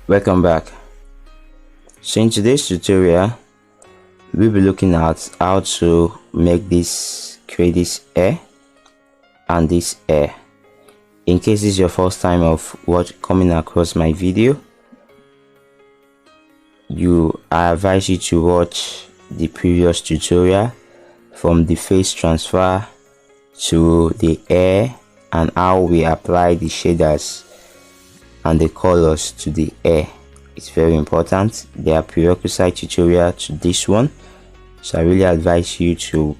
Welcome back. So in today's tutorial we'll be looking at how to create this hair and this hair. In case this is your first time of coming across my video, I advise you to watch the previous tutorial from the face transfer to the hair and how we apply the shaders and the colors to the hair. It's very important. There are prerequisite tutorial to this one, so I really advise you to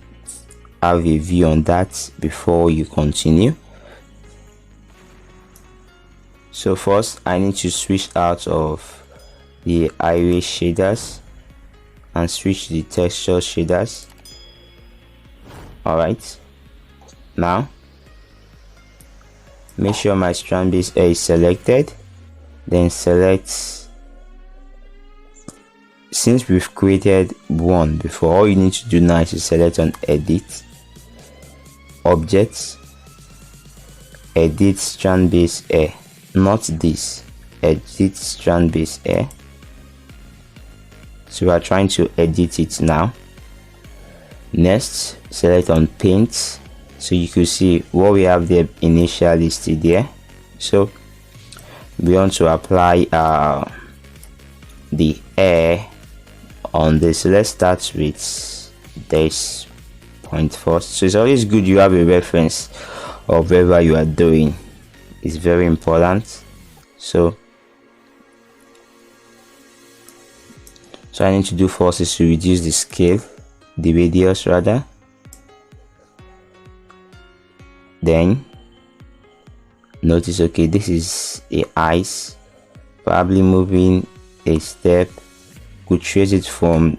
have a view on that before you continue. So first I need to switch out of the highway shaders and switch the texture shaders. Alright, now make sure my strand base hair is selected, then select. Since we've created one before, all you need to do now is to select on edit, objects, edit strand base hair, not this, edit strand base hair. So we are trying to edit it now. Next, select on paint, so you can see what we have there initially listed there. So we want to apply the hair on this. So let's start with this point first. So it's always good you have a reference of whatever you are doing. It's very important. So I need to do first is to reduce the scale, the radius rather. Then notice, okay, this is a eyes, probably moving a step. Could trace it from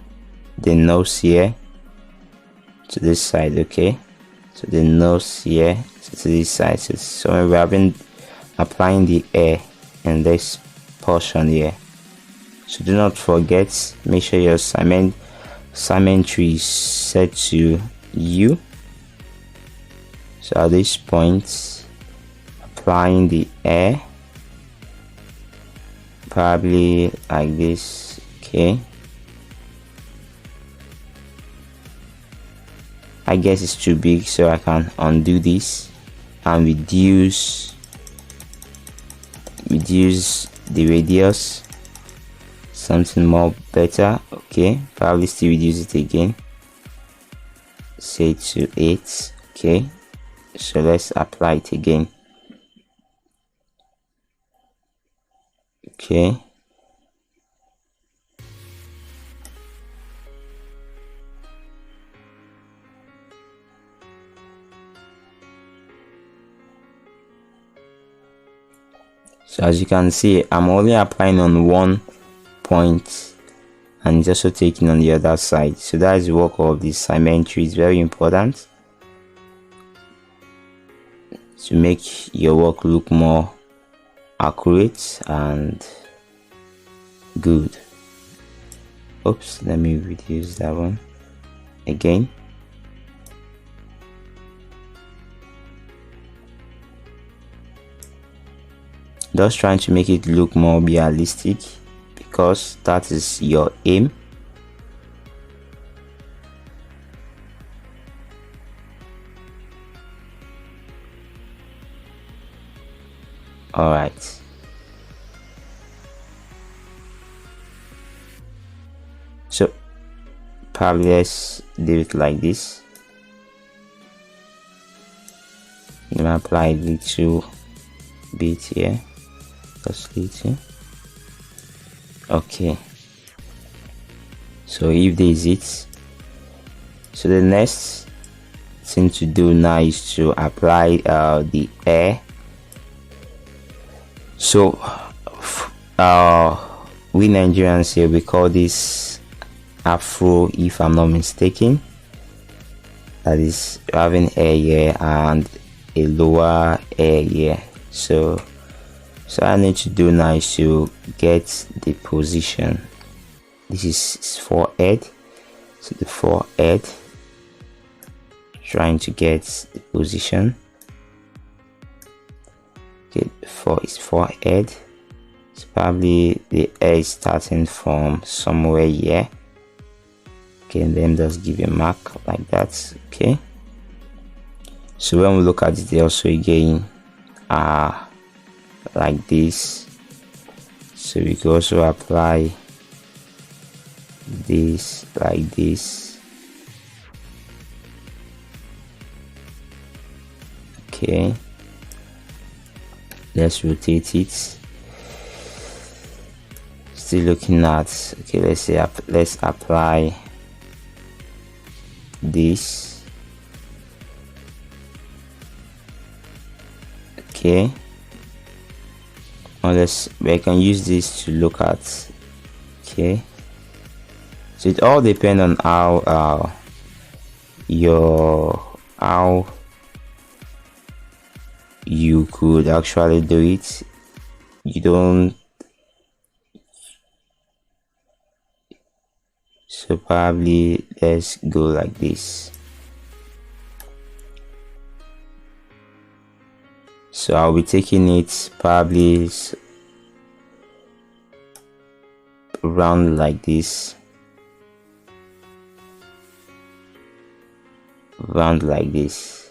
the nose here to this side, okay, so the nose here to this side. So we have been applying the hair in this portion here. So do not forget, make sure your symmetry is set to U. So at this point, applying the hair, probably like this, okay. I guess it's too big, so I can undo this and reduce the radius, something more better, okay. Probably still reduce it again, say to 8, okay. So let's apply it again, okay. So as you can see, I'm only applying on one point and it's also taking on the other side. So that is the work of the symmetry. It's very important to make your work look more accurate and good. Oops, let me reduce that one again. Just trying to make it look more realistic because that is your aim. All right. So probably let's leave it like this. I'm gonna apply a little bit here. Just little. Okay. So if this is it, so the next thing to do now is to apply the hair. So we Nigerians here, we call this afro, if I'm not mistaken. That is having hair here and a lower hair here. So I need to do now is to get the position. This is forehead, so the forehead, trying to get the position. Okay, for his forehead, So probably the air is starting from somewhere here. Okay, and then just give a mark like that. Okay, so when we look at it also again like this, so we can also apply this like this. Okay, let's rotate it. Still looking at, okay, let's say let's apply this. Okay, unless we can use this to look at. Okay, so it all depends on how you could actually do it. You don't, so probably let's go like this. So I'll be taking it probably around like this, round like this.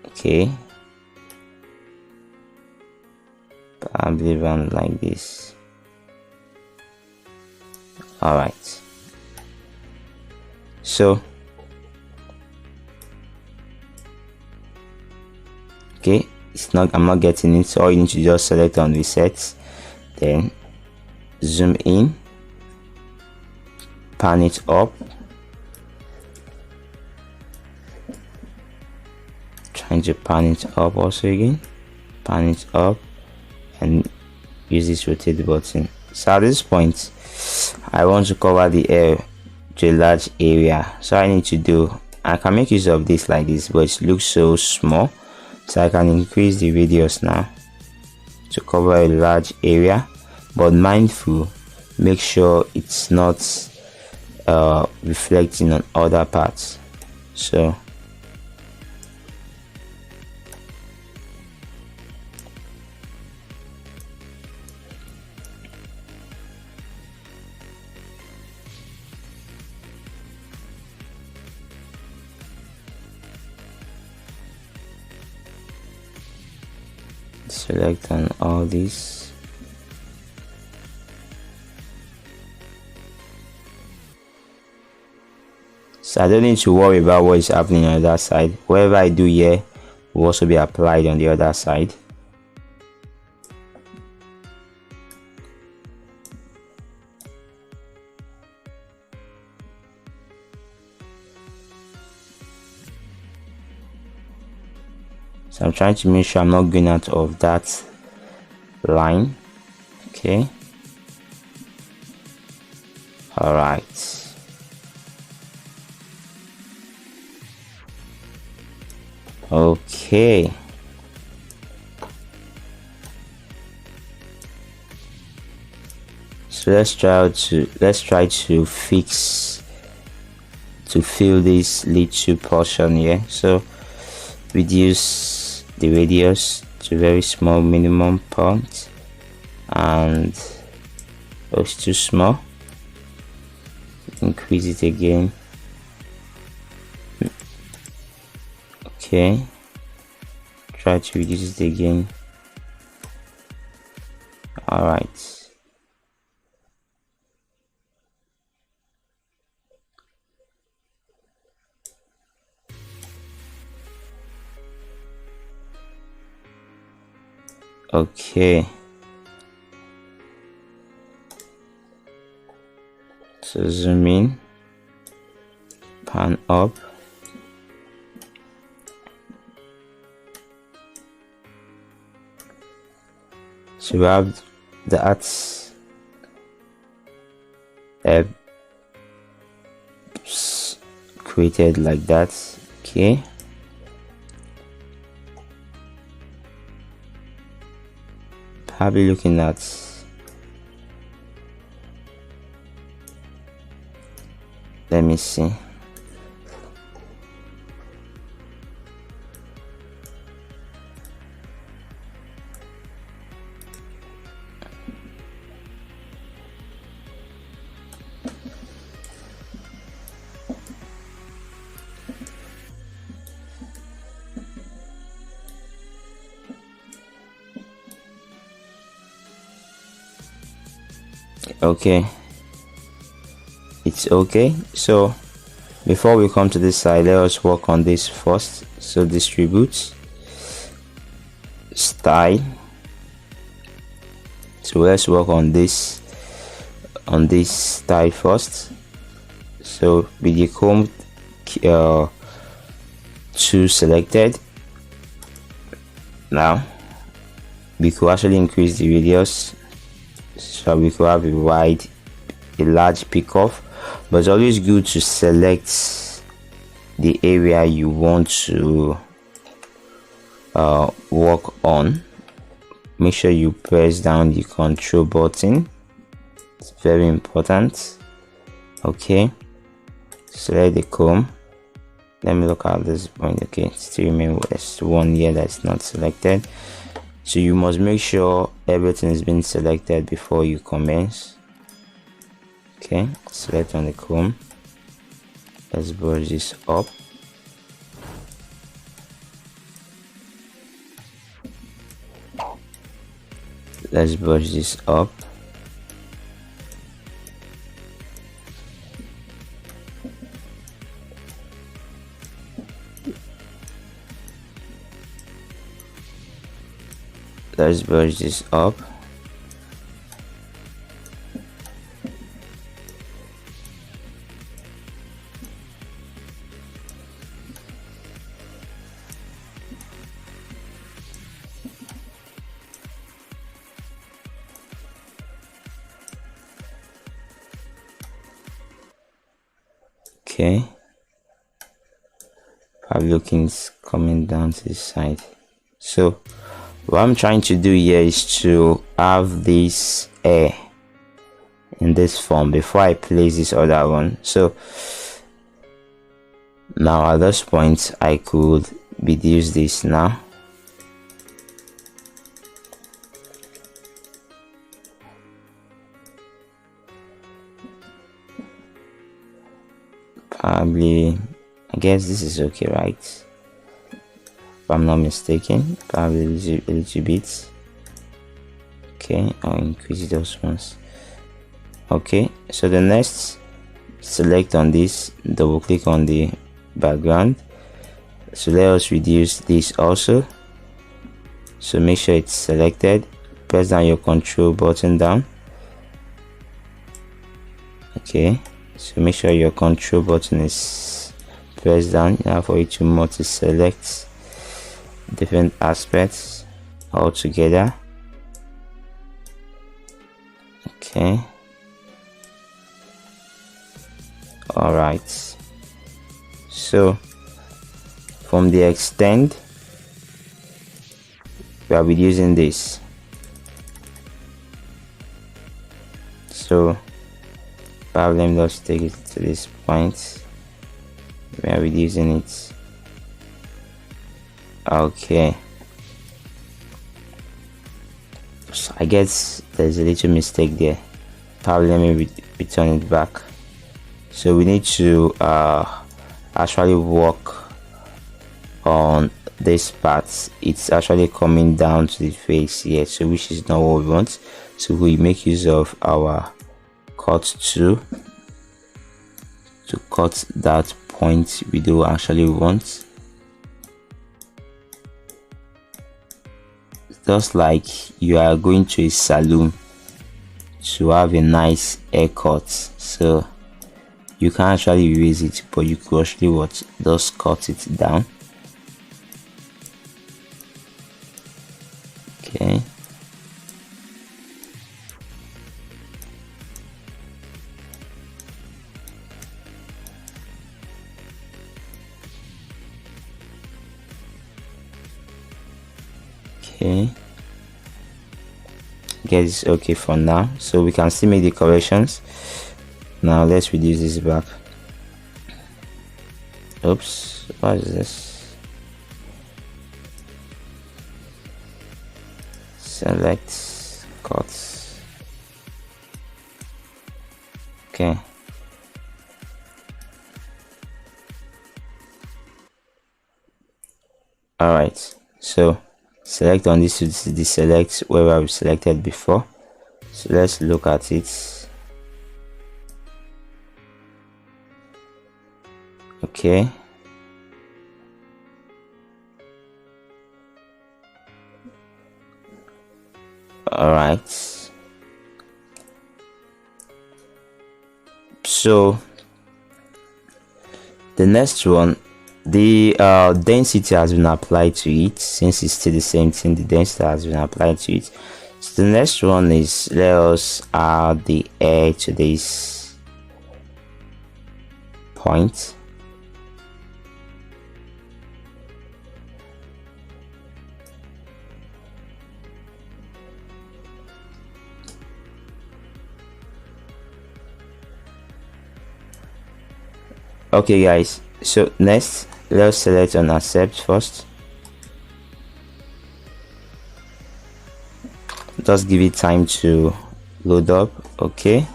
Okay, probably round like this. All right, so okay, I'm not getting it, so all you need to just select on reset, then zoom in, pan it up, trying to pan it up also again, pan it up, and use this rotate button. So at this point I want to cover the air to a large area, so I need to do, I can make use of this like this, but it looks so small, so I can increase the radius now to cover a large area, but mindful, make sure it's not reflecting on other parts. So select on all these. So I don't need to worry about what is happening on the other side. Whatever I do here will also be applied on the other side. So I'm trying to make sure I'm not going out of that line. Okay, all right, okay, so let's try to fill this little portion here. So reduce the radius to very small minimum point, and it's too small, increase it again. Okay, try to reduce it again. All right, okay, so zoom in, pan up, so we have that created like that. Okay, probably looking at, let me see, Okay, it's okay. So before we come to this side, let us work on this first. So distribute, style. So let's work on this style first. So with the comb tool selected, now we could actually increase the radius, so we could have a large pick off, but it's always good to select the area you want to work on. Make sure you press down the control button, it's very important. Okay, select the comb. Let me look at this point. Okay, still remember there's one here that's not selected, so you must make sure everything is being selected before you commence. Okay, select on the comb. Let's brush this up. Let's brush this up. Let's brush this up. Okay, probably looking coming down to the side. So what I'm trying to do here is to have this air in this form before I place this other one. So now at this point I could reduce this now. Probably, I guess this is okay, right? If I'm not mistaken, probably a little bit. Okay, I'll increase those ones. Okay, so the next, select on this, double click on the background. So let us reduce this also. So make sure it's selected, press down your control button down. Okay, so make sure your control button is pressed down now for you to multi select different aspects all together. Okay, all right, so from the extend we are reducing this. So probably let's take it to this point. We are reducing it. Okay, so I guess there's a little mistake there. Probably let me return it back. So we need to actually work on this part. It's actually coming down to the face here, so which is not what we want. So we make use of our cut tool to cut that point we do actually want. Just like you are going to a salon to have a nice haircut, so you can actually erase it, but you could actually just cut it down. Okay, okay, guess it's okay for now, so we can still make the corrections. Now let's reduce this back. Oops, what is this? Select, cut. Okay, all right, so select on this to deselect where we selected before. So let's look at it. Okay, all right. So the next one, the density has been applied to it. Since it's still the same thing, the density has been applied to it. So the next one is, let us add the air to this point. Okay guys, so next let's select on accept first. Just give it time to load up. Okay,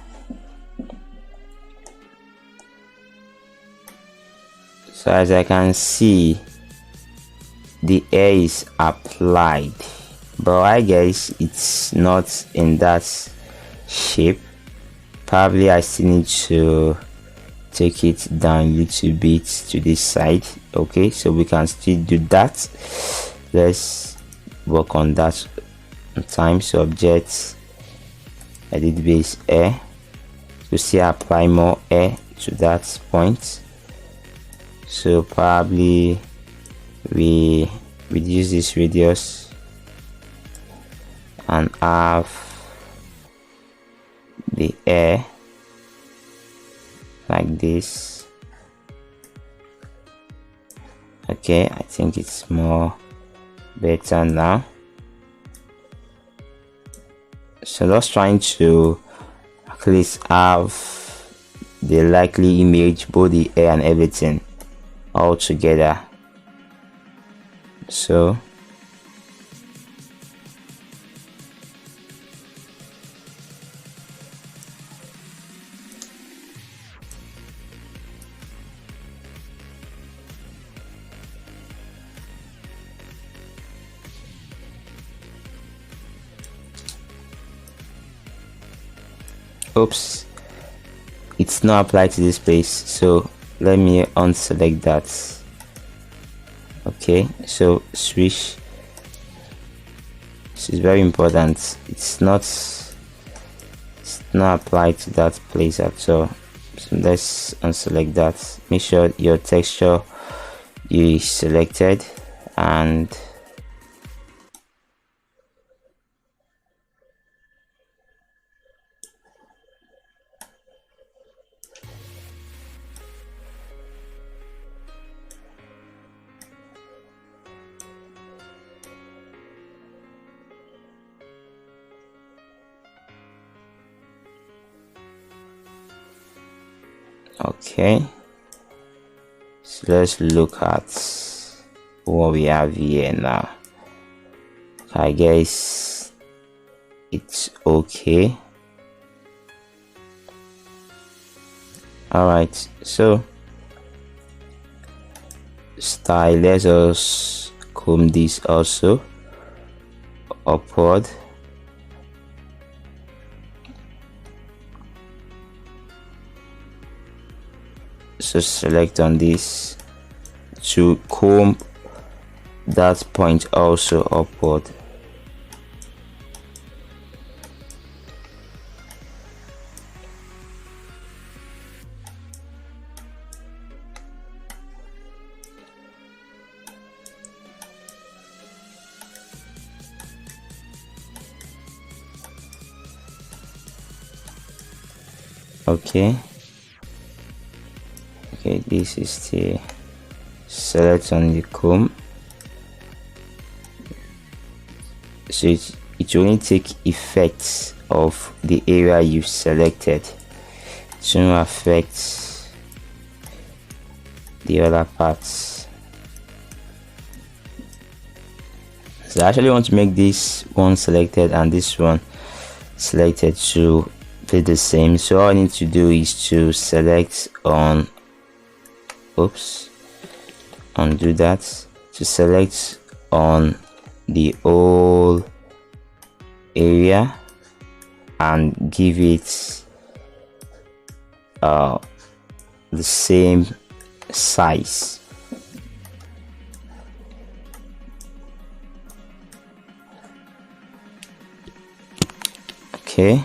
so as I can see, the air is applied, but I guess it's not in that shape. Probably I still need to take it down a little bit to this side. Okay, so we can still do that. Let's work on that time. So object, edit base air, to see apply more air to that point. So probably we reduce this radius and have the air like this. Okay, I think it's more better now. So just trying to at least have the likely image, both the air and everything all together. So oops, it's not applied to this place, so let me unselect that. Okay, so switch. This is very important. It's not applied to that place at all. So let's unselect that. Make sure your texture is selected, and okay, so let's look at what we have here now. I guess it's okay. All right, so style, let us comb this also upward. So select on this to comb that point also upward. Okay, this is the select on the comb. So it will only take effects of the area you've selected to affect the other parts. So I actually want to make this one selected and this one selected to be the same. So all I need to do is to select on, oops, undo that, to select on the whole area and give it the same size. Okay,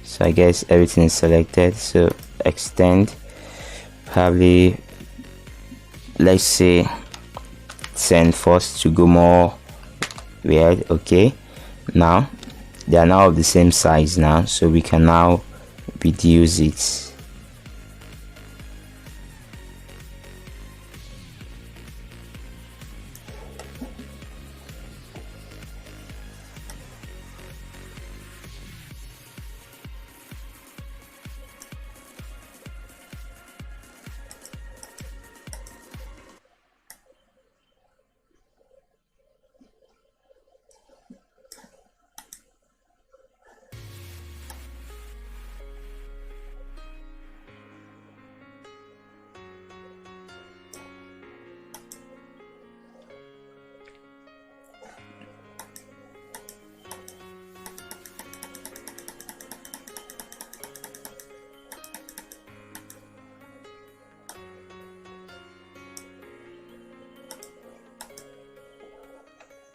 so I guess everything is selected. So extend, probably let's say send first to go more weird. Okay, now they are now of the same size now, so we can now reduce it.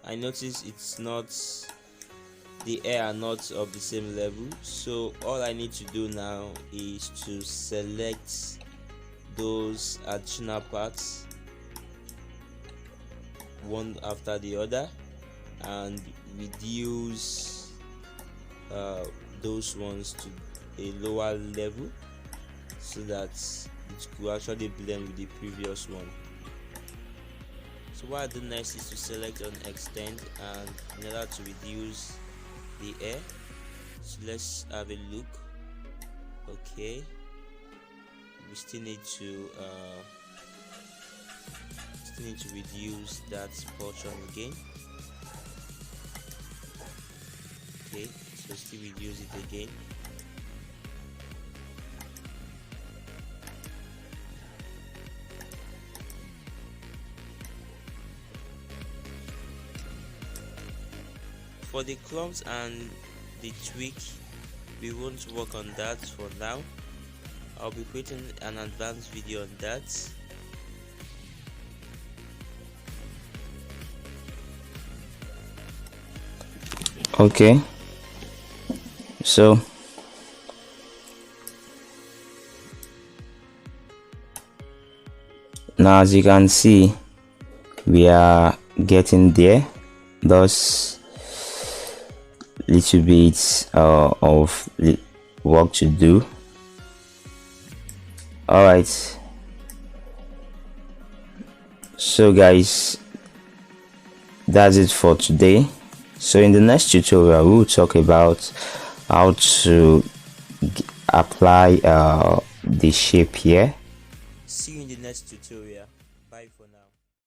I notice it's not, the air are not of the same level, so all I need to do now is to select those additional parts one after the other and reduce those ones to a lower level so that it could actually blend with the previous one. So what I do next is to select on extend, and in order to reduce the air, so let's have a look. Okay, we still need to reduce that portion again. Okay, so still reduce it again. For the clumps and the tweak, we won't work on that for now. I'll be creating an advanced video on that. Okay, so now as you can see, we are getting there. Thus little bits of work to do. All right, so guys, that's it for today. So in the next tutorial we will talk about how to apply the shape here.